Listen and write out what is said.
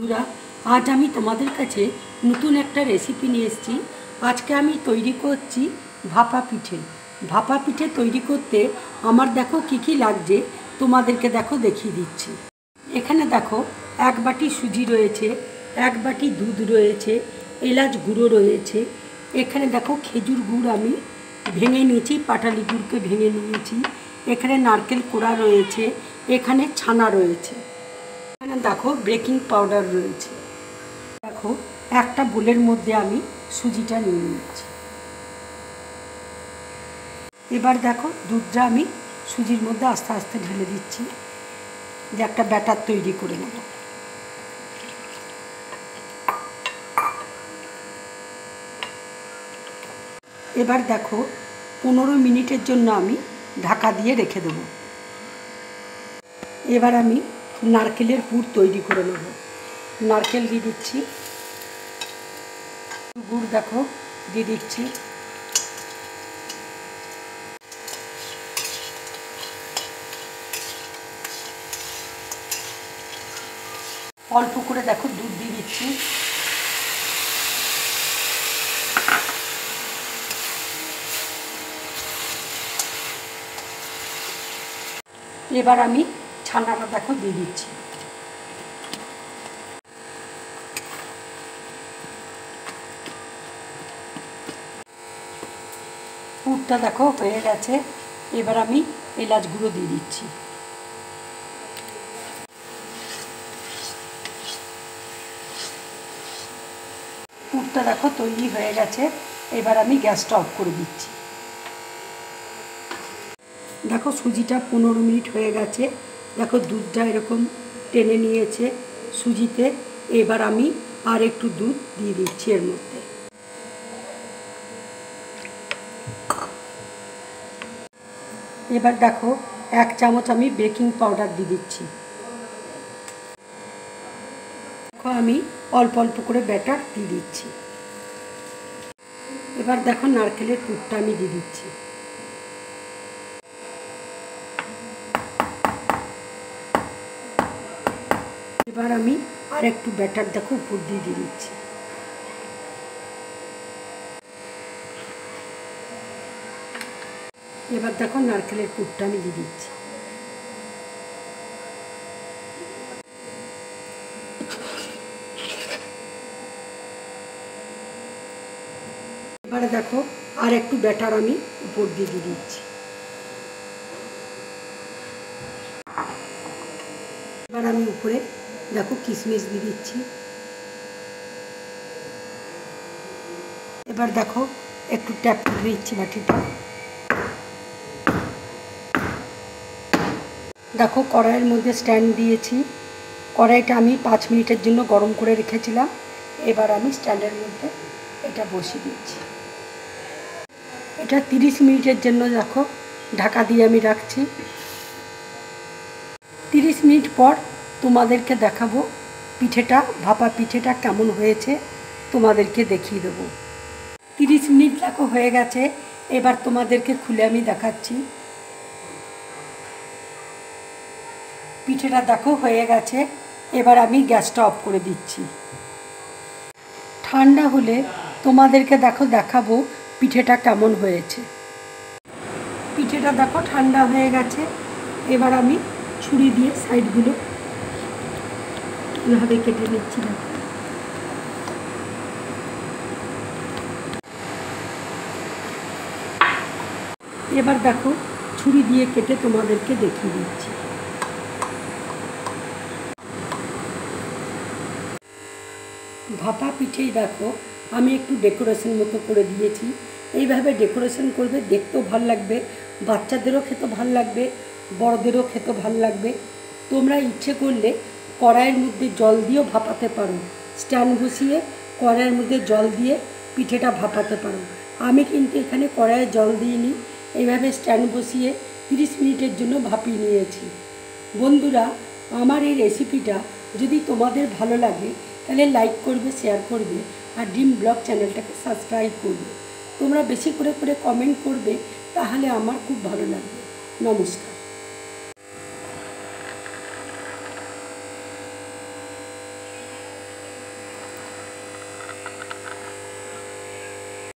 বন্ধুরা, আজ আমি তোমাদের কাছে নতুন একটা রেসিপি নিয়ে এসেছি। আজকে আমি তৈরি করছি ভাপা পিঠে। ভাপা পিঠে তৈরি করতে আমার দেখো কী কী লাগছে, তোমাদেরকে দেখো দেখিয়ে দিচ্ছি। এখানে দেখো 1 বাটি সুজি রয়েছে, 1 বাটি দুধ রয়েছে, এলাচ গুঁড়ো রয়েছে। এখানে দেখো খেজুর গুড় আমি ভেঙে নিয়েছি, পাটালি গুড়কে ভেঙে নিয়েছি। এখানে নারকেল কোড়া রয়েছে, এখানে ছানা রয়েছে, এখানে দেখো বেকিং পাউডার রয়েছে। দেখো একটা বোলের মধ্যে আমি সুজিটা নিয়ে নিচ্ছি। এবার দেখো দুধটা আমি সুজির মধ্যে আস্তে আস্তে ঢেলে দিচ্ছি, যে একটা ব্যাটার তৈরি করে নেব। এবার দেখো 15 মিনিটের জন্য আমি ঢাকা দিয়ে রেখে দেব। এবার আমি নারকেলের পুর তৈরি করে নেব। নারকেল দিয়ে দিচ্ছি, গুড় দেখো দিয়ে দিচ্ছি, অল্প করে দেখো দুধ দিয়ে দিচ্ছি। এবার আমি ছানাটা দেখো দিয়ে দিচ্ছি। পুরটা দেখো হয়ে গেছে। এবার আমি এলাচ গুঁড়ো দিয়ে দিচ্ছি। পুরটা দেখো তৈরি হয়ে গেছে। এবার আমি গ্যাসটা অফ করে দিচ্ছি। দেখো সুজিটা 15 মিনিট হয়ে গেছে। দেখো দুধটা এরকম টেনে নিয়েছে সুজিতে। এবার আমি আর একটু দুধ দিয়ে দিচ্ছি এর মধ্যে। এবার দেখো 1 চামচ আমি বেকিং পাউডার দিয়ে দিচ্ছি। দেখো আমি অল্প অল্প করে ব্যাটার দিয়ে দিচ্ছি। এবার দেখো নারকেলের পুরটা আমি দিয়ে দিচ্ছি। এবার আমি আর একটু ব্যাটার দেখো উপর দিয়ে দিচ্ছি। এবার দেখো নারকেলের পুরটা আমি দিয়ে দিচ্ছি। এবারে দেখো আর একটু ব্যাটার আমি উপর দিয়ে দিচ্ছি। এবার আমি উপরে দেখো কিশমিশ দিয়ে দিচ্ছি। এবার দেখো একটু ট্যাপ করে দিচ্ছি বাটিটা। দেখো কড়াইয়ের মধ্যে স্ট্যান্ড দিয়েছি। কড়াইটা আমি 5 মিনিটের জন্য গরম করে রেখেছিলাম। এবার আমি স্ট্যান্ডের মধ্যে এটা বসিয়ে দিচ্ছি। এটা 30 মিনিটের জন্য দেখো ঢাকা দিয়ে আমি রাখছি। 30 মিনিট পর তোমাদেরকে দেখাবো পিঠেটা, ভাপা পিঠেটা কেমন হয়েছে তোমাদেরকে দেখিয়ে দেবো। 30 মিনিট দেখো হয়ে গেছে। এবার তোমাদেরকে খুলে আমি দেখাচ্ছি। পিঠেটা দেখো হয়ে গেছে। এবার আমি গ্যাসটা অফ করে দিচ্ছি। ঠান্ডা হলে তোমাদেরকে দেখো দেখাবো পিঠেটা কেমন হয়েছে। পিঠেটা দেখো ঠান্ডা হয়ে গেছে। এবার আমি ছুরি দিয়ে সাইডগুলো এভাবে কেটে নিচ্ছি। দেখো এবার দেখো ছুরি দিয়ে কেটে তোমাদেরকে দেখিয়ে দিচ্ছি। ভাপা পিঠেই দেখো আমি একটু ডেকোরেশন মতো করে দিয়েছি। এইভাবে ডেকোরেশন করবে, দেখতেও ভাল লাগবে, বাচ্চাদেরও খেতে ভাল লাগবে, বড়দেরও খেতে ভাল লাগবে। তোমরা ইচ্ছে করলে কড়াইয়ের মধ্যে জল দিয়েও ভাপাতে পারো। স্ট্যান্ড বসিয়ে কড়াইয়ের মধ্যে জল দিয়ে পিঠেটা ভাপাতে পারো। আমি কিন্তু এখানে কড়াইয়ে জল দিইনি, এইভাবে স্ট্যান্ড বসিয়ে 30 মিনিটের জন্য ভাপিয়ে নিয়েছি। বন্ধুরা, আমার এই রেসিপিটা যদি তোমাদের ভালো লাগে তাহলে লাইক করবে, শেয়ার করবে, আর ড্রিম ব্লগ চ্যানেলটাকে সাবস্ক্রাইব করবে। তোমরা বেশি করে কমেন্ট করবে, তাহলে আমার খুব ভালো লাগবে। নমস্কার।